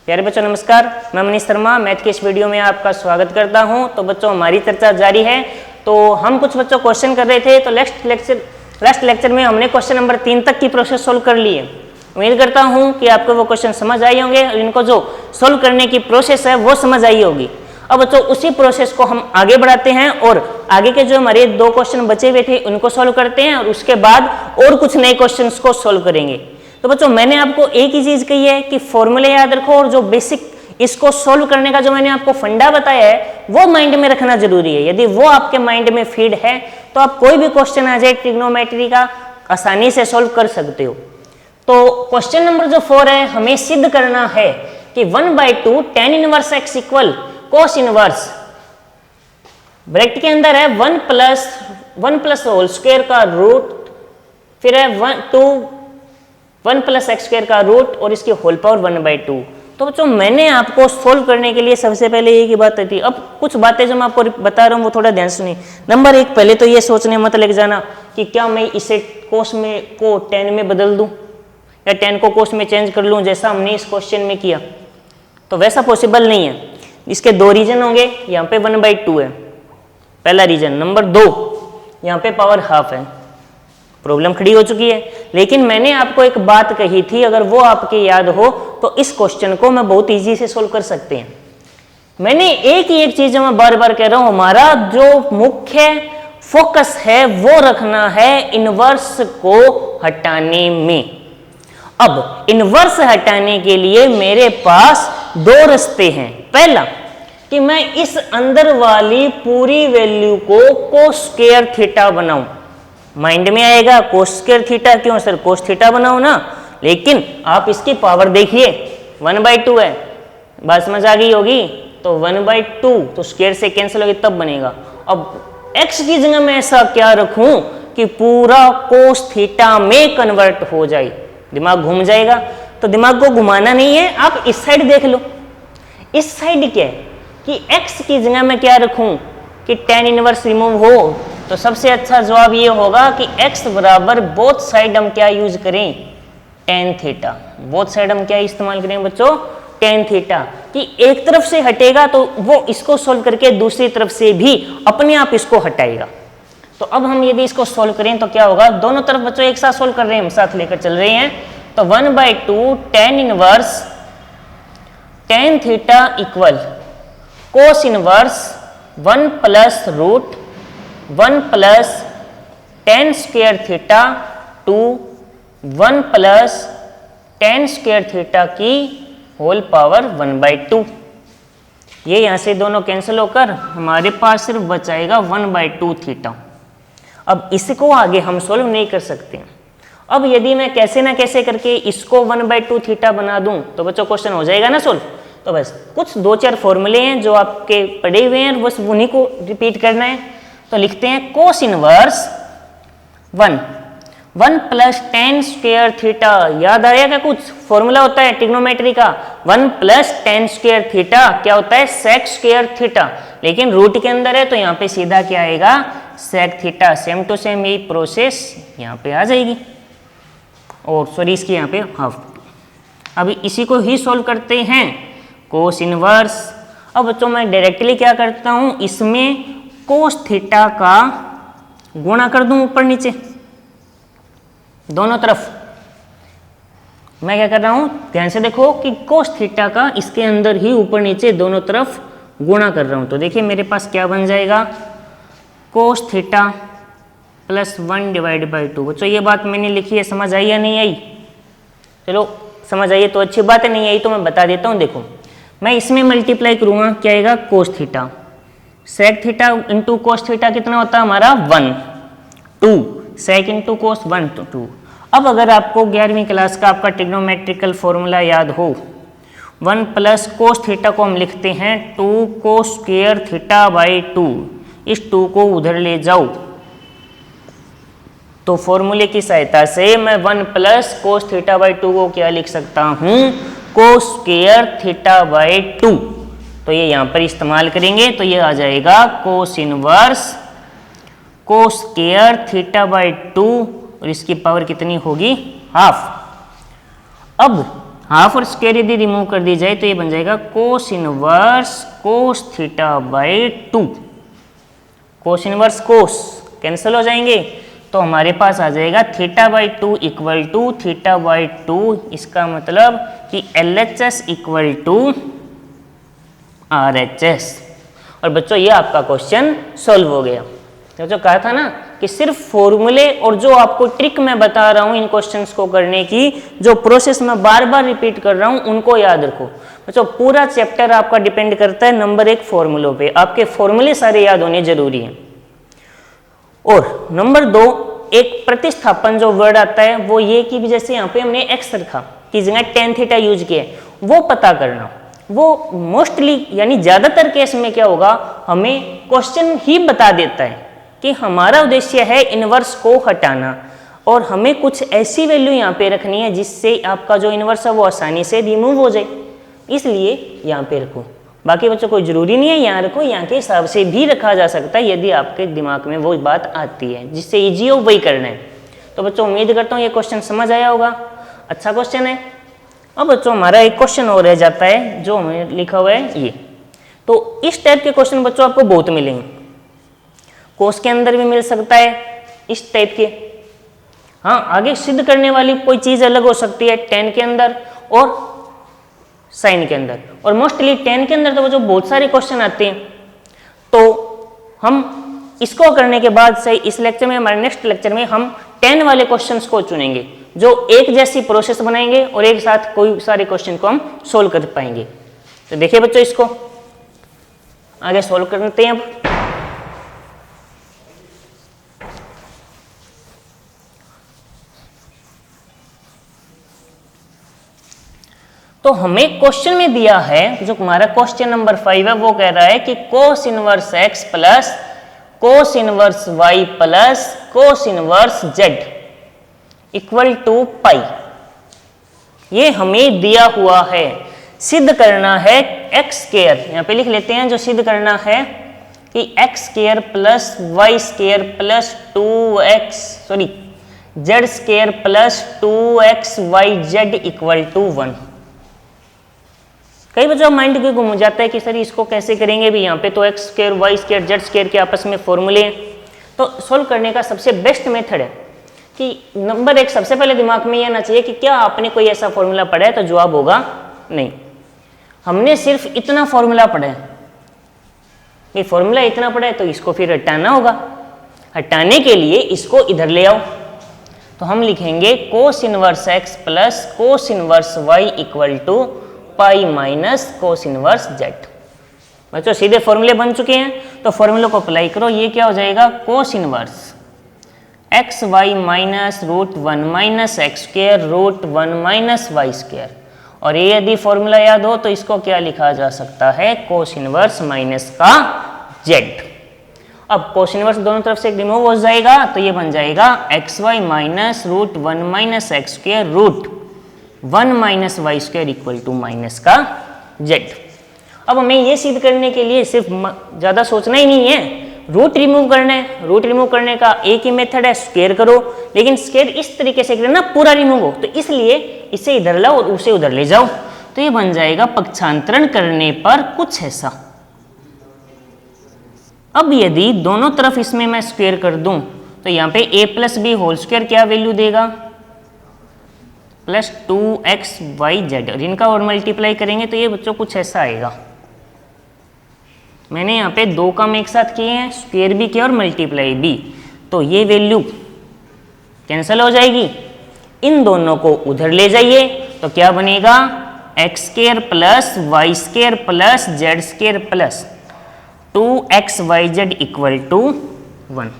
प्यारे बच्चों नमस्कार, मैं मनीष शर्मा मैथ के इस वीडियो में आपका स्वागत करता हूं। तो बच्चों हमारी चर्चा जारी है। तो हम कुछ बच्चों क्वेश्चन कर रहे थे, तो लास्ट लेक्चर में हमने क्वेश्चन नंबर 3 तक की प्रोसेस सोल्व कर ली है। उम्मीद करता हूं कि आपको वो क्वेश्चन समझ आए होंगे और इनको जो सोल्व करने की प्रोसेस है वो समझ आई होगी। अब बच्चों उसी प्रोसेस को हम आगे बढ़ाते हैं और आगे के जो हमारे 2 क्वेश्चन बचे हुए थे उनको सोल्व करते हैं और उसके बाद और कुछ नए क्वेश्चन को सोल्व करेंगे। तो बच्चों मैंने आपको एक ही चीज कही है कि फॉर्मूले याद रखो और जो बेसिक इसको सोल्व करने का जो मैंने आपको फंडा बताया है वो माइंड में रखना जरूरी है। यदि वो आपके माइंड में फीड है तो आप कोई भी क्वेश्चन आ जाए ट्रिग्नोमेट्री का आसानी से सोल्व कर सकते हो। तो क्वेश्चन नंबर जो 4 है, हमें सिद्ध करना है कि 1/2 tan inverse x equal cos inverse, bracket के अंदर है 1 प्लस होल स्क्वायर का रूट, फिर है 1 प्लस एक्स स्क्वायर का रूट और इसकी होल पावर 1/2। तो बच्चों मैंने आपको सोल्व करने के लिए सबसे पहले एक ही बात थी। अब कुछ बातें जो मैं आपको बता रहा हूँ वो थोड़ा ध्यान सुनिए। नंबर 1, पहले तो ये सोचने मत लग जाना कि क्या मैं इसे कोस में को tan में बदल दूं या tan को कोस में चेंज कर लूं जैसा हमने इस क्वेश्चन में किया। तो वैसा पॉसिबल नहीं है। इसके 2 रीजन होंगे। यहाँ पे 1/2 है पहला रीजन। नंबर 2, यहाँ पे पावर हाफ है। प्रॉब्लम खड़ी हो चुकी है। लेकिन मैंने आपको एक बात कही थी, अगर वो आपके याद हो तो इस क्वेश्चन को मैं बहुत इजी से सोल्व कर सकते हैं। मैंने एक ही एक चीज जो मैं बार बार कह रहा हूं, हमारा जो मुख्य फोकस है वो रखना है इनवर्स को हटाने में। अब इनवर्स हटाने के लिए मेरे पास 2 रास्ते हैं। पहला कि मैं इस अंदर वाली पूरी वैल्यू को कोस स्क्वायर थीटा बनाऊं। माइंड में आएगा कोस स्क्वायर थीटा, क्यों सर कोस थीटा बनाओ ना। लेकिन आप इसकी पावर देखिए 1/2 है, बात समझ आ गई होगी। तो 1/2 तो स्क्वायर से कैंसिल होगी तब बनेगा। अब x की जगह मैं ऐसा क्या रखूं कि पूरा कोस थीटा में कन्वर्ट हो जाए। दिमाग घूम जाएगा। तो दिमाग को घुमाना नहीं है, आप इस साइड देख लो। इस साइड क्या है कि x की जगह मैं क्या रखूं कि tan इनवर्स रिमूव हो। तो सबसे अच्छा जवाब ये होगा कि x बराबर बोथ साइड हम क्या यूज करें, tan थीटा। बोथ साइड हम क्या इस्तेमाल करें बच्चों, tan थीटा। कि एक तरफ से हटेगा तो वो इसको सोल्व करके दूसरी तरफ से भी अपने आप इसको हटाएगा। तो अब हम यदि इसको सोल्व करें तो क्या होगा, दोनों तरफ बच्चों एक साथ सोल्व कर रहे हैं, हम साथ लेकर चल रहे हैं। तो 1/2 tan inverse tan theta equal cos inverse 1 plus root 1 plus tan square theta to 1 plus tan square theta की होल पावर 1/2। ये यहां से दोनों कैंसिल होकर हमारे पास सिर्फ बचाएगा 1/2 थीटा। अब इसको आगे हम सोल्व नहीं कर सकते। अब यदि मैं कैसे ना कैसे करके इसको 1/2 थीटा बना दूं तो बच्चों क्वेश्चन हो जाएगा ना सोल्व। तो बस कुछ 2-4 फॉर्मूले हैं जो आपके पढ़े हुए हैं, बस उन्हीं को रिपीट करना है। तो लिखते हैं कोस inverse 1 plus tan square theta. याद आया क्या, कुछ फॉर्मूला होता है ट्रिग्नोमेट्री का। 1 प्लस tan स्क्वायर थीटा क्या होता है, sec स्क्वायर थीटा। लेकिन रूट के अंदर है तो यहाँ पे सीधा क्या आएगा, sec theta. Same to same यही प्रोसेस यहाँ पे आ जाएगी और सॉरी इसकी यहाँ पे हाफ। अब इसी को ही सोल्व करते हैं, कोस इनवर्स। अब बच्चों मैं डायरेक्टली क्या करता हूँ, इसमें कोस थीटा का गुणा कर दूं ऊपर नीचे दोनों तरफ। मैं क्या कर रहा हूं, ध्यान से देखो कि कोस थीटा का इसके अंदर ही ऊपर नीचे दोनों तरफ गुणा कर रहा हूं। तो देखिए मेरे पास क्या बन जाएगा, कोस थीटा प्लस 1/2। बच्चों ये बात मैंने लिखी है, समझ आई या नहीं आई? चलो समझ आई तो अच्छी बात है, नहीं आई तो मैं बता देता हूं। देखो मैं इसमें मल्टीप्लाई करूंगा, क्या आएगा, cos theta sec theta into cos theta कितना होता है हमारा 1 2 sec इंटू कोस 1 to 2। अब अगर आपको 11वीं क्लास का आपका ट्रिग्नोमेट्रिकल फॉर्मूला याद हो, 1 प्लस कोस थीटा को हम लिखते हैं 2 कोस स्क्वायर थीटा बाई 2। इस 2 को उधर ले जाओ तो फॉर्मूले की सहायता से मैं 1 प्लस कोस थीटा बाई 2 को क्या लिख सकता हूं, कोस स्क्वायर थीटा बाई 2। तो ये यहां पर इस्तेमाल करेंगे तो ये आ जाएगा cos inverse cos square theta by 2 और इसकी पावर कितनी होगी, हाफ। अब हाफ और स्क्वायर यदि रिमूव कर दी जाए तो ये बन जाएगा cos inverse cos theta by 2। Cos inverse cos cancel हो जाएंगे तो हमारे पास आ जाएगा theta by 2 equal to theta by 2। इसका मतलब कि LHS इक्वल टू RHS। और बच्चों ये आपका क्वेश्चन सॉल्व हो गया। तो जो कहा था ना कि सिर्फ फॉर्मूले और जो आपको ट्रिक मैं बता रहा हूं इन क्वेश्चंस को करने की, जो प्रोसेस मैं बार बार रिपीट कर रहा हूं, उनको याद रखो। बच्चों पूरा चैप्टर आपका डिपेंड करता है नंबर 1 फॉर्मूलों पे। आपके फॉर्मूले सारे याद होने जरूरी हैं। और नंबर 2 एक प्रतिस्थापन जो वर्ड आता है वो ये कि जैसे यहाँ पे हमने x रखा की जगह tan थीटा यूज किया है, वो पता करना। वो मोस्टली यानी ज्यादातर केस में क्या होगा, हमें क्वेश्चन ही बता देता है कि हमारा उद्देश्य है इनवर्स को हटाना और हमें कुछ ऐसी वैल्यू यहाँ पे रखनी है जिससे आपका जो इनवर्स है वो आसानी से रिमूव हो जाए, इसलिए यहाँ पे रखो। बाकी बच्चों कोई जरूरी नहीं है यहाँ रखो, यहाँ के हिसाब से भी रखा जा सकता है यदि आपके दिमाग में वो बात आती है जिससे ईजी हो वही करना है। तो बच्चों उम्मीद करता हूँ ये क्वेश्चन समझ आया होगा, अच्छा क्वेश्चन है। अब बच्चों हमारा एक क्वेश्चन और रह जाता है जो हमें लिखा हुआ है ये। तो इस टाइप के क्वेश्चन बच्चों आपको बहुत मिलेंगे, कोस के अंदर भी मिल सकता है इस टाइप के। हाँ आगे सिद्ध करने वाली कोई चीज अलग हो सकती है टेन के अंदर और साइन के अंदर, और मोस्टली टेन के अंदर तो जो बहुत सारे क्वेश्चन आते हैं। तो हम इसको करने के बाद से इस लेक्चर में, हमारे नेक्स्ट लेक्चर में हम 10 वाले क्वेश्चंस को चुनेंगे जो एक जैसी प्रोसेस बनाएंगे और एक साथ कोई सारे क्वेश्चन को हम सोल्व कर पाएंगे। तो देखिए बच्चों इसको आगे सोल्व करते हैं। अब तो हमें क्वेश्चन में दिया है, जो हमारा क्वेश्चन नंबर 5 है, वो कह रहा है कि cos inverse x plus cos inverse y plus cos inverse z equal to pi. ये हमें दिया हुआ है, सिद्ध करना है x स्क्वायर, यहाँ पे लिख लेते हैं। जो सिद्ध करना है कि x square plus y square plus 2x z square plus 2xyz equal to 1। कई बच्चों माइंड के घूम जाता है कि सर इसको कैसे करेंगे भी, यहाँ पे तो x square y square z square के आपस में फॉर्मूले हैं। तो सोल्व करने का सबसे बेस्ट मेथड है कि नंबर 1 सबसे पहले दिमाग में ये आना चाहिए कि क्या आपने कोई ऐसा फॉर्मूला पढ़ा है, तो जवाब होगा नहीं। हमने सिर्फ इतना फॉर्मूला पढ़ा है, ये फॉर्मूला इतना पढ़ा है तो इसको फिर हटाना होगा। हटाने के लिए इसको इधर ले आओ, तो हम लिखेंगे cos inverse x plus cos inverse y equal to pi minus cos inverse z। बच्चों सीधे फॉर्मूले बन चुके हैं, तो फॉर्मूले को अप्लाई करो। ये क्या हो जाएगा, cos inverse x y minus root 1 minus x square root 1 minus y square. और ये यदि फॉर्मूला याद हो तो इसको क्या लिखा जा सकता है, कोस इनवर्स माइनस का z। अब कोस इनवर्स दोनों तरफ से रिमूव हो जाएगा तो ये बन जाएगा x y minus root 1 minus x square root 1 minus y square equal to minus का z। अब हमें ये सिद्ध करने के लिए सिर्फ ज़्यादा सोचना ही नहीं है, रूट रिमूव करना है। रूट रिमूव करने का एक ही मेथड है, स्क्वायर करो, लेकिन स्क्वायर इस तरीके से करना पूरा रिमूव हो, तो इसलिए इसे इधर लाओ और उसे उधर ले जाओ। तो ये बन जाएगा पक्षांतरण करने पर कुछ ऐसा। अब यदि दोनों तरफ इसमें मैं स्क्वायर कर दूं तो यहाँ पे a plus b whole square क्या वैल्यू देगा, प्लस 2xyz, और इनका और मल्टीप्लाई करेंगे तो ये बच्चों कुछ ऐसा आएगा। मैंने यहाँ पे दो काम एक साथ किए हैं, स्क्वायर भी किया और मल्टीप्लाई भी, तो ये वैल्यू कैंसिल हो जाएगी। इन दोनों को उधर ले जाइए तो क्या बनेगा, x square plus y square plus z square plus 2xyz equal to 1।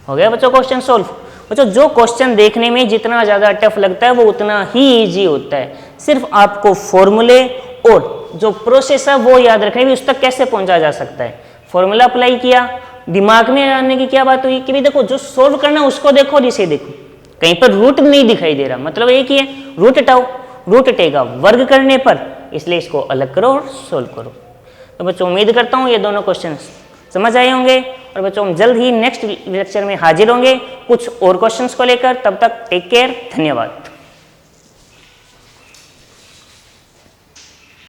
हो गया बच्चों क्वेश्चन सोल्व। बच्चों जो क्वेश्चन देखने में जितना ज़्यादा टफ लगता है वो उतना ही इजी होता है। सिर्फ आपको फॉर्मूले और जो प्रोसेस है वो याद रखने भी, उस तक कैसे पहुंचा जा सकता है। फॉर्मूला अप्लाई किया, दिमाग में आने की क्या बात हुई कि भी देखो जो सोल्व करना है उसको देखो और इसे देखो। कहीं पर रूट नहीं दिखाई दे रहा, मतलब एक ही है, रूट हटाओ, रूट हटेगा वर्ग करने पर, इसलिए इसको अलग करो और सोल्व करो। तो बच्चों उम्मीद करता हूँ ये दोनों क्वेश्चन समझ आए होंगे। और बच्चों हम जल्द ही नेक्स्ट लेक्चर में हाजिर होंगे कुछ और क्वेश्चंस को लेकर। तब तक टेक केयर, धन्यवाद।